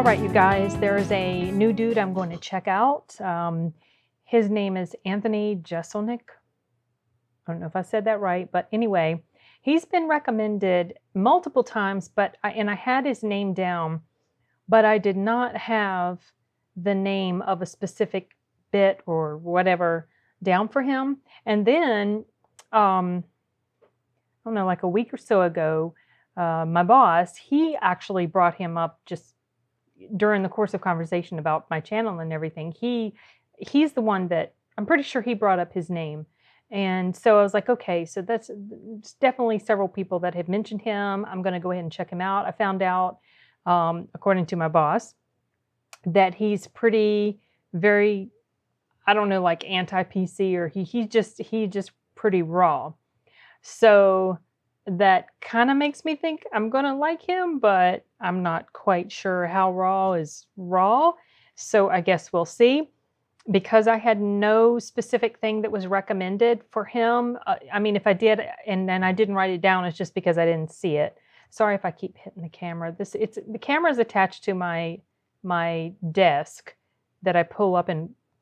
All right, you guys, there's a new dude I'm going to check out. His name is Anthony Jeselnik. I don't know if I said that right, but anyway, he's been recommended multiple times, but I had his name down, but I did not have the name of a specific bit or whatever down for him. And then, I don't know, like a week or so ago, my boss, he actually brought him up just during the course of conversation about my channel and everything. He's the one that I'm pretty sure he brought up his name. And so I was like, okay, so that's definitely several people that have mentioned him. I'm going to go ahead and check him out. I found out, according to my boss, that he's very, I don't know, like anti-PC, or he just pretty raw. So that kind of makes me think I'm going to like him, but I'm not quite sure how raw is raw. So I guess we'll see. Because I had no specific thing that was recommended for him. I mean, if I did and then I didn't write it down, it's just because I didn't see it. Sorry if I keep hitting the camera. The camera is attached to my desk that I pull up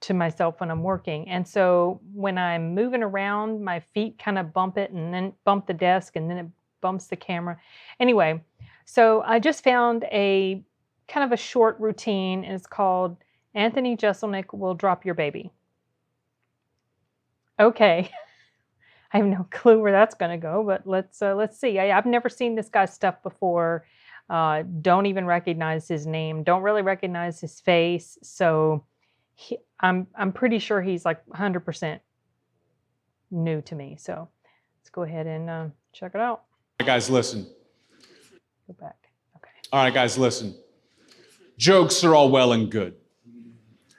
to myself when I'm working. And so when I'm moving around, my feet kind of bump it and then bump the desk and then it bumps the camera. Anyway, so I just found a kind of a short routine, and it's called Anthony Jeselnik Will Drop Your Baby. Okay. I have no clue where that's going to go, but let's see. I've never seen this guy's stuff before. Don't even recognize his name. Don't really recognize his face. So I'm pretty sure he's like 100% new to me. So let's go ahead and check it out. All right, guys, listen. Go back. Okay. All right, guys, listen. Jokes are all well and good.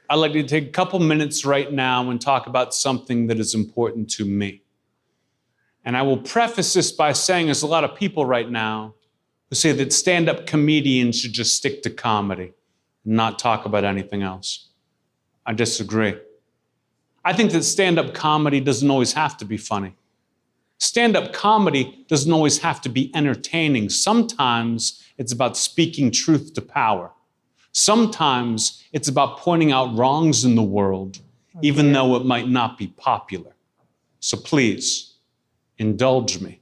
I'd like to take a couple minutes right now and talk about something that is important to me. And I will preface this by saying there's a lot of people right now who say that stand-up comedians should just stick to comedy and not talk about anything else. I disagree. I think that stand-up comedy doesn't always have to be funny. Stand-up comedy doesn't always have to be entertaining. Sometimes it's about speaking truth to power. Sometimes it's about pointing out wrongs in the world, even though it might not be popular. So please, indulge me.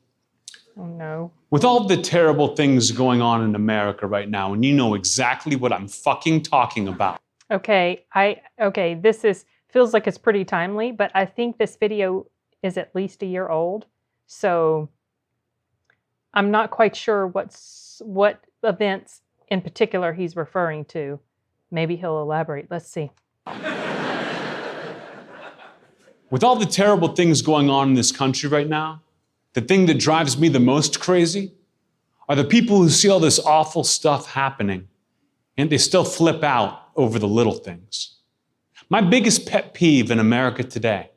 Oh, no. With all the terrible things going on in America right now, and you know exactly what I'm fucking talking about. Okay, this feels like it's pretty timely, but I think this video is at least a year old. So I'm not quite sure what events in particular he's referring to. Maybe he'll elaborate. Let's see. With all the terrible things going on in this country right now, the thing that drives me the most crazy are the people who see all this awful stuff happening and they still flip out over the little things. My biggest pet peeve in America today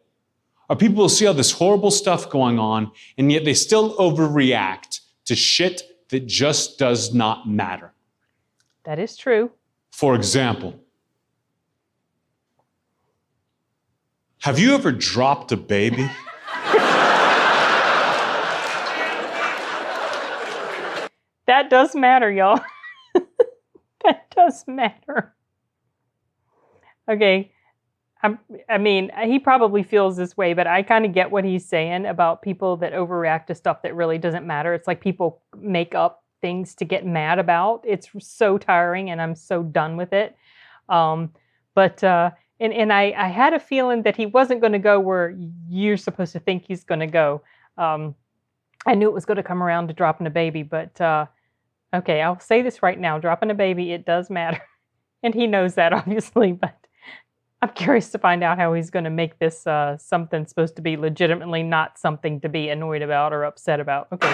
are people who see all this horrible stuff going on and yet they still overreact to shit that just does not matter. That is true. For example, have you ever dropped a baby? That does matter, y'all. That does matter. Okay. I mean, he probably feels this way, but I kind of get what he's saying about people that overreact to stuff that really doesn't matter. It's like people make up things to get mad about. It's so tiring and I'm so done with it. And I had a feeling that he wasn't going to go where you're supposed to think he's going to go. I knew it was going to come around to dropping a baby, but okay, I'll say this right now. Dropping a baby, it does matter. And he knows that, obviously, but I'm curious to find out how he's going to make this something supposed to be legitimately not something to be annoyed about or upset about. Okay.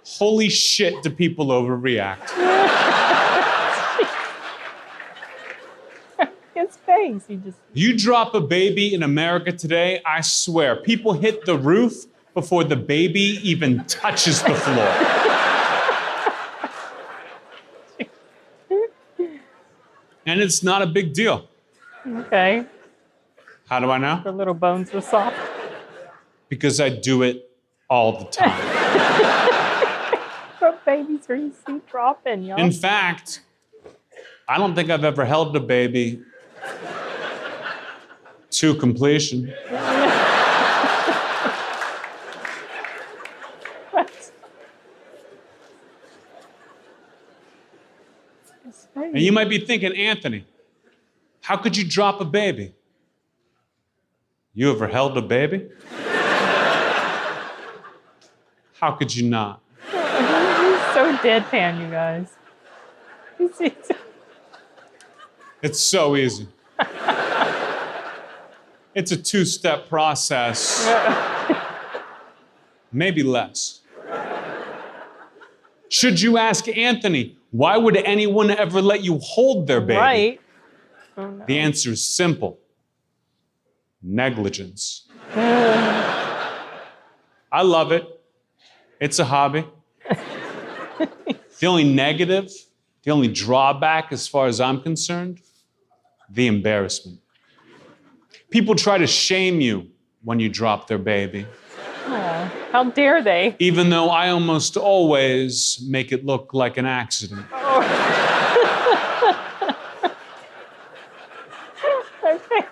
Holy shit, do people overreact? His face, You drop a baby in America today, I swear, people hit the roof before the baby even touches the floor. And it's not a big deal. Okay. How do I know? The little bones were soft. Because I do it all the time. What babies are you see dropping, y'all? In fact, I don't think I've ever held a baby to completion. And you might be thinking, Anthony, how could you drop a baby? You ever held a baby? How could you not? He's so deadpan, you guys. It's so easy. It's a two-step process. Maybe less. Should you ask Anthony, why would anyone ever let you hold their baby? Right. Oh, no. The answer is simple. Negligence. I love it. It's a hobby. The only negative, the only drawback as far as I'm concerned, the embarrassment. People try to shame you when you drop their baby. Oh, how dare they? Even though I almost always make it look like an accident. Oh. Okay.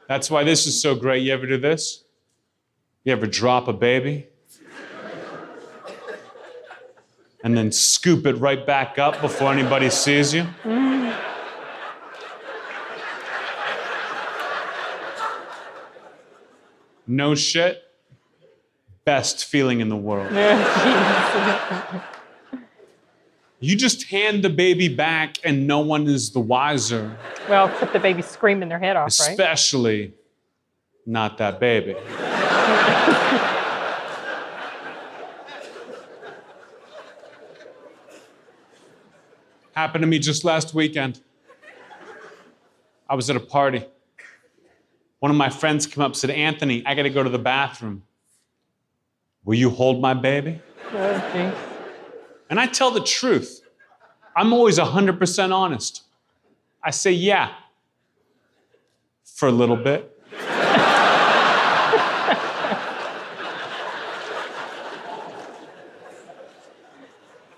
That's why this is so great. You ever do this? You ever drop a baby? And then scoop it right back up before anybody sees you? No shit. Best feeling in the world. You just hand the baby back and no one is the wiser. Well, except the baby's screaming their head off, right? Especially not that baby. Happened to me just last weekend. I was at a party. One of my friends came up and said, Anthony, I got to go to the bathroom. Will you hold my baby? Okay. And I tell the truth. I'm always 100% honest. I say, yeah, for a little bit.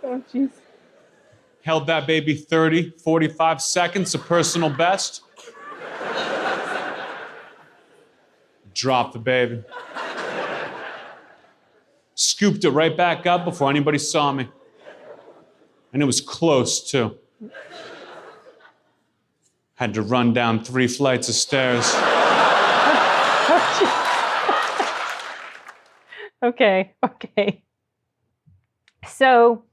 Oh, jeez. Held that baby 30, 45 seconds, a personal best. Dropped the baby. Scooped it right back up before anybody saw me. And it was close, too. Had to run down 3 flights of stairs. Okay. So,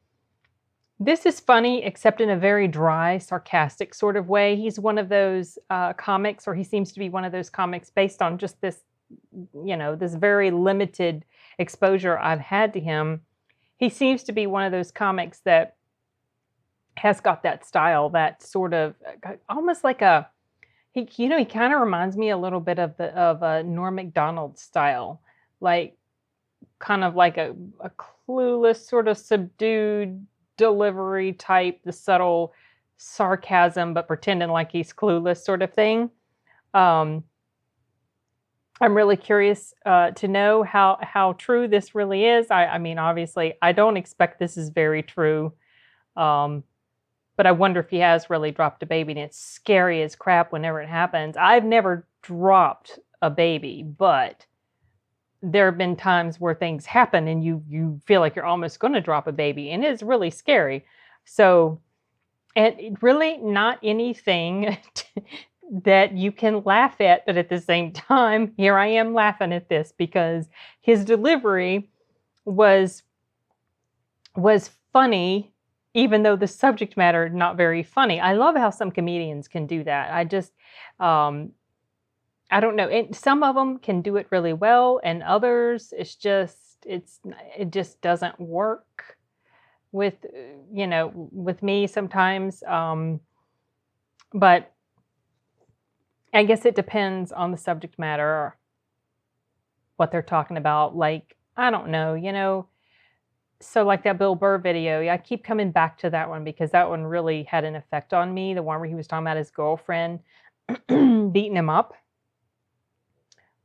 this is funny, except in a very dry, sarcastic sort of way. He's one of those comics, or he seems to be one of those comics based on just this, this very limited exposure I've had to him. He seems to be one of those comics that has got that style, that sort of almost like he kind of reminds me a little bit of a Norm Macdonald style, like kind of like a clueless, sort of subdued delivery type, the subtle sarcasm, but pretending like he's clueless sort of thing. I'm really curious to know how true this really is. I mean, obviously, I don't expect this is very true. But I wonder if he has really dropped a baby, and it's scary as crap whenever it happens. I've never dropped a baby, but there have been times where things happen and you feel like you're almost going to drop a baby, and it's really scary. So, and really not anything that you can laugh at, but at the same time, here I am laughing at this because his delivery was funny, even though the subject matter not very funny. I love how some comedians can do that. I just I don't know. And some of them can do it really well, and others it just doesn't work with with me sometimes. But I guess it depends on the subject matter, what they're talking about. Like, I don't know, so like that Bill Burr video, I keep coming back to that one because that one really had an effect on me. The one where he was talking about his girlfriend beating him up.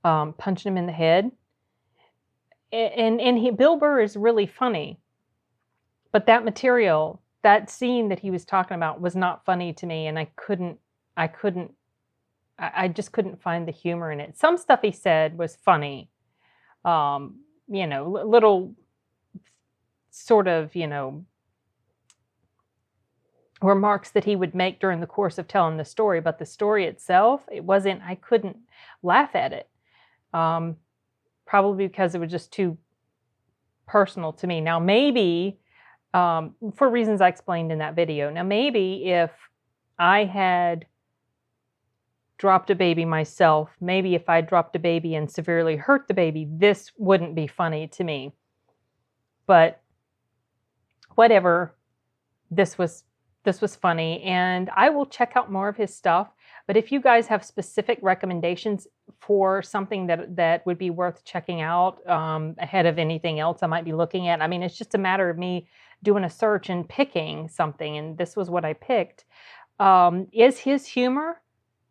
punching him in the head. And Bill Burr is really funny, but that material, that scene that he was talking about, was not funny to me, and I just couldn't find the humor in it. Some stuff he said was funny, little sort of, remarks that he would make during the course of telling the story, but the story itself, I couldn't laugh at it. Probably because it was just too personal to me. Now, maybe, for reasons I explained in that video, now maybe if I had dropped a baby myself, maybe if I dropped a baby and severely hurt the baby, this wouldn't be funny to me. But whatever, this was funny, and I will check out more of his stuff. But if you guys have specific recommendations for something that would be worth checking out ahead of anything else I might be looking at, I mean, it's just a matter of me doing a search and picking something, and this was what I picked. Is his humor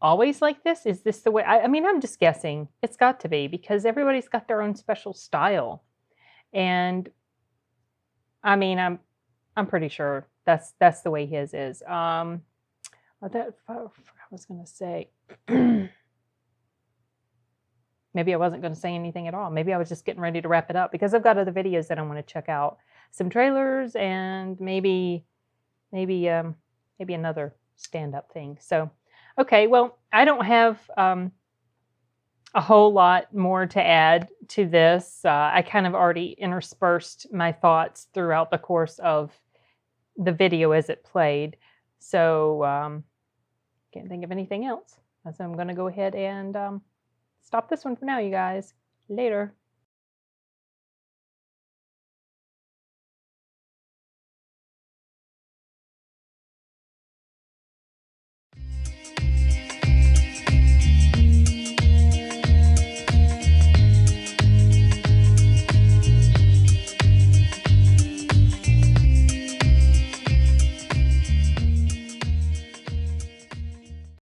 always like this? Is this the way? I mean, I'm just guessing. It's got to be, because everybody's got their own special style, and I mean, I'm pretty sure that's the way his is. I was going to say, maybe I wasn't going to say anything at all. Maybe I was just getting ready to wrap it up, because I've got other videos that I want to check out, some trailers, and maybe another stand-up thing. So, okay, well, I don't have a whole lot more to add to this. I kind of already interspersed my thoughts throughout the course of the video as it played. So can't think of anything else. So I'm going to go ahead and stop this one for now, you guys. Later.